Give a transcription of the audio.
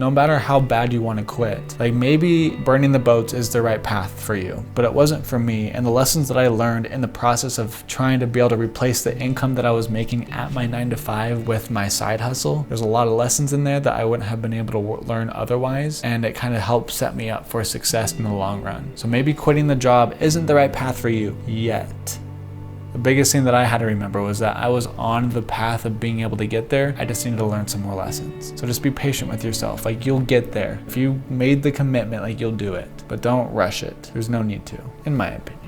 no matter how bad you want to quit. Like maybe burning the boats is the right path for you, but it wasn't for me. And the lessons that I learned in the process of trying to be able to replace the income that I was making at my 9-to-5 with my side hustle, there's a lot of lessons in there that I wouldn't have been able to learn otherwise, and it kind of helped set me up for success in the long run. So maybe quitting the job isn't the right path for you yet. The biggest thing that I had to remember was that I was on the path of being able to get there. I just needed to learn some more lessons. So just be patient with yourself. Like, you'll get there. If you made the commitment, like, you'll do it. But don't rush it. There's no need to, in my opinion.